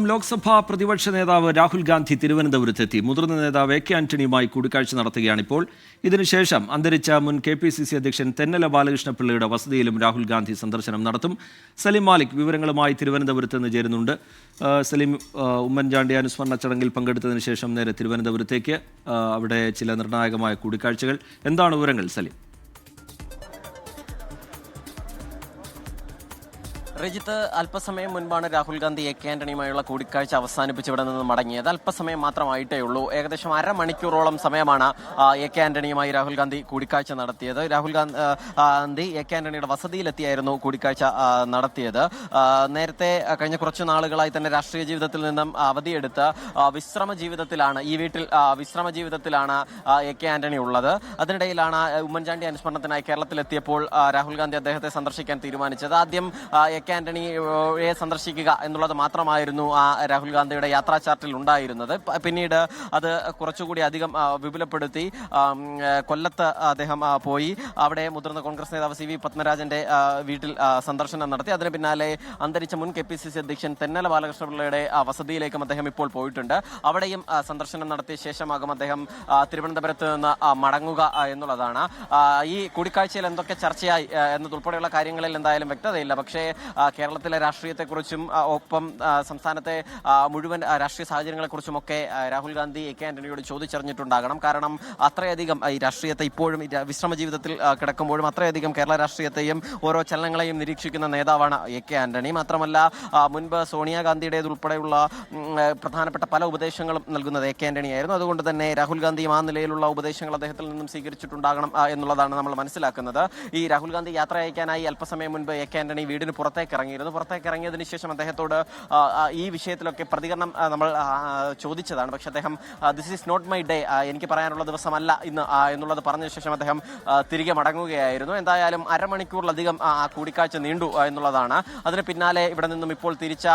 ലോക്സഭാ പ്രതിപക്ഷ നേതാവ് രാഹുൽ ഗാന്ധി തിരുവനന്തപുരത്തെത്തി. മുതിർന്ന നേതാവ് എ കെ ആന്റണിയുമായി കൂടിക്കാഴ്ച നടത്തുകയാണിപ്പോൾ. ഇതിനുശേഷം അന്തരിച്ച മുൻ KPCC അധ്യക്ഷൻ തെന്നല ബാലകൃഷ്ണപിള്ളയുടെ വസതിയിലും രാഹുൽ ഗാന്ധി സന്ദർശനം നടത്തും. സലിം മാലിക് വിവരങ്ങളുമായി തിരുവനന്തപുരത്ത് നിന്ന് ചേരുന്നുണ്ട്. സലിം, ഉമ്മൻചാണ്ടി അനുസ്മരണ ചടങ്ങിൽ പങ്കെടുത്തതിന് ശേഷം നേരെ തിരുവനന്തപുരത്തേക്ക്, അവിടെ ചില നിർണായകമായ കൂടിക്കാഴ്ചകൾ. എന്താണ് വിവരങ്ങൾ സലിം? രജിത്ത്, അല്പസമയം മുൻപാണ് രാഹുൽ ഗാന്ധി എ കെ ആന്റണിയുമായുള്ള കൂടിക്കാഴ്ച അവസാനിപ്പിച്ച് ഇവിടെ നിന്ന് മടങ്ങിയത്. അല്പസമയം മാത്രമായിട്ടേ ഉള്ളൂ. ഏകദേശം അരമണിക്കൂറോളം സമയമാണ് എ കെ ആന്റണിയുമായി രാഹുൽ ഗാന്ധി കൂടിക്കാഴ്ച നടത്തിയത്. രാഹുൽ ഗാന്ധി എ കെ ആന്റണിയുടെ വസതിയിലെത്തിയായിരുന്നു കൂടിക്കാഴ്ച നടത്തിയത്. നേരത്തെ കഴിഞ്ഞ കുറച്ചു നാളുകളായി തന്നെ രാഷ്ട്രീയ ജീവിതത്തിൽ നിന്നും അവധിയെടുത്ത് വിശ്രമ ജീവിതത്തിലാണ് എ കെ ആന്റണി ഉള്ളത്. അതിനിടയിലാണ് ഉമ്മൻചാണ്ടി അനുസ്മരണത്തിനായി കേരളത്തിലെത്തിയപ്പോൾ രാഹുൽ ഗാന്ധി അദ്ദേഹത്തെ സന്ദർശിക്കാൻ തീരുമാനിച്ചത്. ആദ്യം എ കെ ആന്റണിയെ സന്ദർശിക്കുക എന്നുള്ളത് മാത്രമായിരുന്നു രാഹുൽ ഗാന്ധിയുടെ യാത്രാ ചാർട്ടിൽ ഉണ്ടായിരുന്നത്. പിന്നീട് അത് കുറച്ചുകൂടി അധികം വിപുലപ്പെടുത്തി കൊല്ലത്ത് അദ്ദേഹം പോയി. അവിടെ മുതിർന്ന കോൺഗ്രസ് നേതാവ് CV പത്മരാജന്റെ വീട്ടിൽ സന്ദർശനം നടത്തി. അതിന് പിന്നാലെ അന്തരിച്ച മുൻ KPCC അധ്യക്ഷൻ തെന്നല ബാലകൃഷ്ണപിള്ളയുടെ വസതിയിലേക്കും അദ്ദേഹം ഇപ്പോൾ പോയിട്ടുണ്ട്. അവിടെയും സന്ദർശനം നടത്തിയ ശേഷമാകും അദ്ദേഹം തിരുവനന്തപുരത്ത് നിന്ന് മടങ്ങുക എന്നുള്ളതാണ്. ഈ കൂടിക്കാഴ്ചയിൽ എന്തൊക്കെ ചർച്ചയായി എന്നതുൾപ്പെടെയുള്ള കാര്യങ്ങളിൽ എന്തായാലും വ്യക്തതയില്ല. പക്ഷേ കേരളത്തിലെ രാഷ്ട്രീയത്തെക്കുറിച്ചും ഒപ്പം സംസ്ഥാനത്തെ മുഴുവൻ രാഷ്ട്രീയ സാഹചര്യങ്ങളെക്കുറിച്ചുമൊക്കെ രാഹുൽ ഗാന്ധി എ കെ ആന്റണിയോട് ചോദിച്ചറിഞ്ഞിട്ടുണ്ടാകണം. കാരണം അത്രയധികം ഈ രാഷ്ട്രീയത്തെ ഇപ്പോഴും വിശ്രമ ജീവിതത്തിൽ കിടക്കുമ്പോഴും അത്രയധികം കേരള രാഷ്ട്രീയത്തെയും ഓരോ ചലനങ്ങളെയും നിരീക്ഷിക്കുന്ന നേതാവാണ് എ കെ ആന്റണി. മാത്രമല്ല, മുൻപ് സോണിയാഗാന്ധിയുടേതുൾപ്പെടെയുള്ള പ്രധാനപ്പെട്ട പല ഉപദേശങ്ങളും നൽകുന്നത് എ കെ ആന്റണി ആയിരുന്നു. അതുകൊണ്ട് തന്നെ രാഹുൽ ഗാന്ധിയും ആ നിലയിലുള്ള ഉപദേശങ്ങൾ അദ്ദേഹത്തിൽ നിന്നും സ്വീകരിച്ചിട്ടുണ്ടാകണം എന്നുള്ളതാണ് നമ്മൾ മനസ്സിലാക്കുന്നത്. ഈ രാഹുൽ ഗാന്ധി യാത്ര അയക്കാനായി അല്പസമയം മുൻപ് എ കെ ആന്റണി വീടിന് പുറത്തേക്ക് ഇറങ്ങിയതിന് ശേഷം അദ്ദേഹത്തോട് ഈ വിഷയത്തിലൊക്കെ പ്രതികരണം നമ്മൾ ചോദിച്ചതാണ്. പക്ഷെ അദ്ദേഹം this is not my day, എനിക്ക് പറയാനുള്ള ദിവസമല്ല ഇന്ന് എന്നുള്ളത് പറഞ്ഞ ശേഷം അദ്ദേഹം തിരികെ മടങ്ങുകയായിരുന്നു. എന്തായാലും അരമണിക്കൂറിലധികം കൂടിക്കാഴ്ച നീണ്ടു എന്നുള്ളതാണ്. അതിന് പിന്നാലെ ഇവിടെ നിന്നും ഇപ്പോൾ തിരിച്ച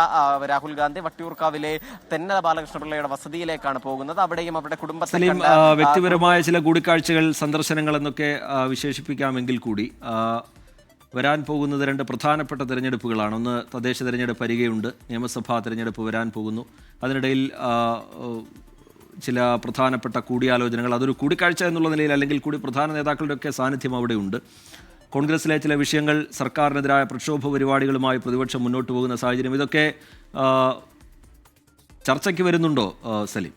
രാഹുൽ ഗാന്ധി വട്ടിയൂർക്കാവിലെ തെന്നല ബാലകൃഷ്ണപിള്ളയുടെ വസതിയിലേക്കാണ് പോകുന്നത്. അവിടെയും അവരുടെ കുടുംബത്തെ വ്യക്തിപരമായ ചില കൂടിക്കാഴ്ചകൾ, സന്ദർശനങ്ങൾ എന്നൊക്കെ വിശേഷിപ്പിക്കാമെങ്കിൽ കൂടി വരാൻ പോകുന്നത് രണ്ട് പ്രധാനപ്പെട്ട തിരഞ്ഞെടുപ്പുകളാണ്. ഒന്ന് തദ്ദേശ തിരഞ്ഞെടുപ്പ് വരികയുണ്ട്, നിയമസഭാ തിരഞ്ഞെടുപ്പ് വരാൻ പോകുന്നു. അതിനിടയിൽ ചില പ്രധാനപ്പെട്ട കൂടിയാലോചനകൾ, അതൊരു കൂടിക്കാഴ്ച എന്നുള്ള നിലയിൽ അല്ലെങ്കിൽ കൂടി പ്രധാന നേതാക്കളുടെയൊക്കെ സാന്നിധ്യം അവിടെയുണ്ട്. കോൺഗ്രസിലെ ചില വിഷയങ്ങൾ, സർക്കാരിനെതിരായ പ്രക്ഷോഭ പരിപാടികളുമായി പ്രതിപക്ഷം മുന്നോട്ട് പോകുന്ന സാഹചര്യം, ഇതൊക്കെ ചർച്ചയ്ക്ക് വരുന്നുണ്ടോ സലീം?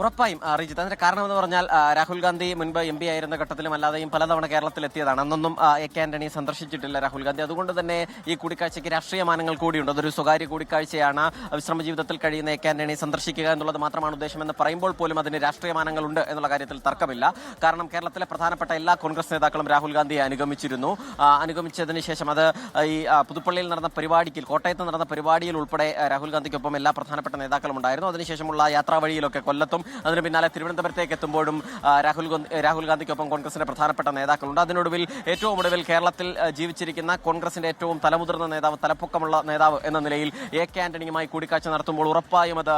ഉറപ്പായും റിജിത്ത്. അതിന്റെ കാരണം എന്ന് പറഞ്ഞാൽ രാഹുൽ ഗാന്ധി മുൻപ് MP ആയിരുന്ന ഘട്ടത്തിലും അല്ലാതെയും പലതവണ കേരളത്തിലെത്തിയതാണ്. അന്നൊന്നും എ കെ ആന്റണി സന്ദർശിച്ചിട്ടില്ല രാഹുൽ ഗാന്ധി. അതുകൊണ്ട് തന്നെ ഈ കൂടിക്കാഴ്ചയ്ക്ക് രാഷ്ട്രീയ മാനങ്ങൾ കൂടിയുണ്ട്. അതൊരു സ്വകാര്യ കൂടിക്കാഴ്ചയാണ്. വിശ്രമ ജീവിതത്തിൽ കഴിയുന്ന എ കെ ആന്റണി സന്ദർശിക്കുക എന്നുള്ളത് മാത്രമാണ് ഉദ്ദേശമെന്ന് പറയുമ്പോൾ പോലും അതിന് രാഷ്ട്രീയ മാനങ്ങളുണ്ട് എന്നുള്ള കാര്യത്തിൽ തർക്കമില്ല. കാരണം കേരളത്തിലെ പ്രധാനപ്പെട്ട എല്ലാ കോൺഗ്രസ് നേതാക്കളും രാഹുൽ ഗാന്ധിയെ അനുഗമിച്ചതിന് ശേഷം അത് ഈ പുതുപ്പള്ളിയിൽ നടന്ന പരിപാടിക്ക്, കോട്ടയത്ത് നടന്ന പരിപാടിയിൽ ഉൾപ്പെടെ രാഹുൽ ഗാന്ധിക്കൊപ്പം എല്ലാ പ്രധാനപ്പെട്ട നേതാക്കളും ഉണ്ടായിരുന്നു. അതിനുശേഷമുള്ള യാത്രാവഴിയിലൊക്കെ കൊല്ലത്തും അതിന് പിന്നാലെ തിരുവനന്തപുരത്തേക്ക് എത്തുമ്പോഴും രാഹുൽ ഗാന്ധിക്കൊപ്പം കോൺഗ്രസിന്റെ പ്രധാനപ്പെട്ട നേതാക്കളുണ്ട്. ഏറ്റവും ഒടുവിൽ കേരളത്തിൽ ജീവിച്ചിരിക്കുന്ന കോൺഗ്രസിന്റെ ഏറ്റവും തലമുതിർന്ന നേതാവ്, തലപ്പൊക്കമുള്ള നേതാവ് എന്ന നിലയിൽ എ കെ ആന്റണിയുമായി കൂടിക്കാഴ്ച നടത്തുമ്പോൾ ഉറപ്പായും അത്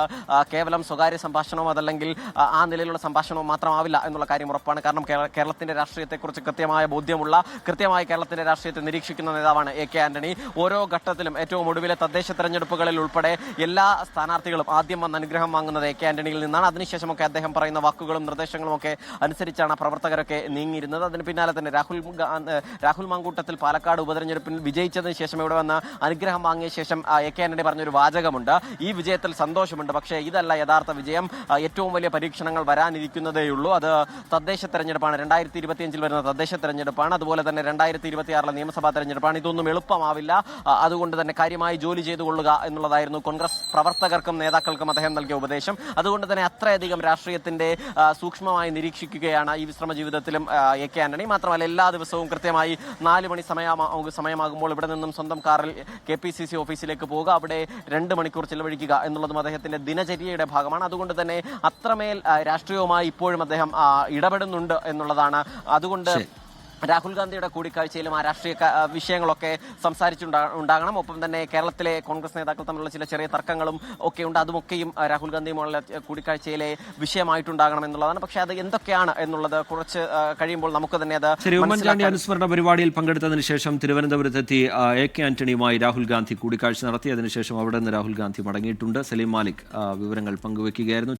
കേവലം സ്വകാര്യ സംഭാഷണവും അതല്ലെങ്കിൽ ആ നിലയിലുള്ള സംഭാഷണവും മാത്രമാവില്ല എന്നുള്ള കാര്യം ഉറപ്പാണ്. കാരണം കേരളത്തിന്റെ രാഷ്ട്രീയത്തെക്കുറിച്ച് കൃത്യമായ ബോധ്യമുള്ള, കൃത്യമായി കേരളത്തിന്റെ രാഷ്ട്രീയത്തെ നിരീക്ഷിക്കുന്ന നേതാവാണ് എ കെ ആന്റണി. ഓരോ ഘട്ടത്തിലും ഏറ്റവും ഒടുവിലെ തദ്ദേശ തെരഞ്ഞെടുപ്പുകളിൽ ഉൾപ്പെടെ എല്ലാ സ്ഥാനാർത്ഥികളും ആദ്യം വന്ന് അനുഗ്രഹം വാങ്ങുന്നത് എ കെ ആന്റണിയിൽ നിന്നാണ്. അതിനുശേഷം അദ്ദേഹം പറയുന്ന വാക്കുകളും നിർദ്ദേശങ്ങളും ഒക്കെ അനുസരിച്ചാണ് പ്രവർത്തകരൊക്കെ നീങ്ങിയിരുന്നത്. അതിന് പിന്നാലെ തന്നെ രാഹുൽ മാങ്കൂട്ടത്തിൽ പാലക്കാട് ഉപതെരഞ്ഞെടുപ്പിൽ വിജയിച്ചതിന് ശേഷം ഇവിടെ വന്ന് അനുഗ്രഹം വാങ്ങിയ ശേഷം എ കെ ആന്റണി പറഞ്ഞൊരു വാചകമുണ്ട്: ഈ വിജയത്തിൽ സന്തോഷമുണ്ട്, പക്ഷേ ഇതല്ല യഥാർത്ഥ വിജയം, ഏറ്റവും വലിയ പരീക്ഷണങ്ങൾ വരാനിരിക്കുന്നതേയുള്ളൂ. അത് തദ്ദേശ തെരഞ്ഞെടുപ്പാണ്, 2025 വരുന്ന തദ്ദേശ തെരഞ്ഞെടുപ്പാണ്. അതുപോലെ തന്നെ 2026 നിയമസഭാ തെരഞ്ഞെടുപ്പാണ്. ഇതൊന്നും എളുപ്പമാവില്ല. അതുകൊണ്ട് തന്നെ കാര്യമായി ജോലി ചെയ്തുകൊള്ളുക എന്നുള്ളതായിരുന്നു കോൺഗ്രസ് പ്രവർത്തകർക്കും നേതാക്കൾക്കും അദ്ദേഹം നൽകിയ ഉപദേശം. അതുകൊണ്ട് തന്നെ അത്രയധികം രാഷ്ട്രീയത്തിന്റെ സൂക്ഷ്മമായി നിരീക്ഷിക്കുകയാണ് ഈ വിശ്രമ ജീവിതത്തിലും എ കെ ആന്റണി. മാത്രമല്ല, എല്ലാ ദിവസവും കൃത്യമായി 4 മണി സമയമാകുമ്പോൾ ഇവിടെ നിന്നും സ്വന്തം കാറിൽ KPCC ഓഫീസിലേക്ക് പോവുക, അവിടെ 2 മണിക്കൂർ ചിലവഴിക്കുക എന്നുള്ളതും അദ്ദേഹത്തിന്റെ ദിനചര്യയുടെ ഭാഗമാണ്. അതുകൊണ്ട് തന്നെ അത്രമേൽ രാഷ്ട്രീയവുമായി ഇപ്പോഴും അദ്ദേഹം ഇടപെടുന്നുണ്ട് എന്നുള്ളതാണ്. അതുകൊണ്ട് രാഹുൽ ഗാന്ധിയുടെ കൂടിക്കാഴ്ചയിലും ആ രാഷ്ട്രീയ വിഷയങ്ങളൊക്കെ സംസാരിച്ചുണ്ടാകണം. ഒപ്പം തന്നെ കേരളത്തിലെ കോൺഗ്രസ് നേതാക്കൾ തമ്മിലുള്ള ചില ചെറിയ തർക്കങ്ങളും ഒക്കെ ഉണ്ട്. അതുമൊക്കെയും രാഹുൽ ഗാന്ധിയുമുള്ള കൂടിക്കാഴ്ചയിലെ വിഷയമായിട്ടുണ്ടാകണം എന്നുള്ളതാണ്. പക്ഷേ അത് എന്തൊക്കെയാണ് എന്നുള്ളത് കുറച്ച് കഴിയുമ്പോൾ നമുക്ക് തന്നെ അത് ശരി. ഉമ്മൻചാണ്ടി അനുസ്മരണ പരിപാടിയിൽ പങ്കെടുത്തതിന് ശേഷം തിരുവനന്തപുരത്തെത്തി AK ആന്റണിയുമായി രാഹുൽ ഗാന്ധി കൂടിക്കാഴ്ച നടത്തി. അതിനുശേഷം അവിടെ നിന്ന് രാഹുൽ ഗാന്ധി മടങ്ങിയിട്ടുണ്ട്. സലീം മാലിക് വിവരങ്ങൾ പങ്കുവയ്ക്കുകയായിരുന്നു.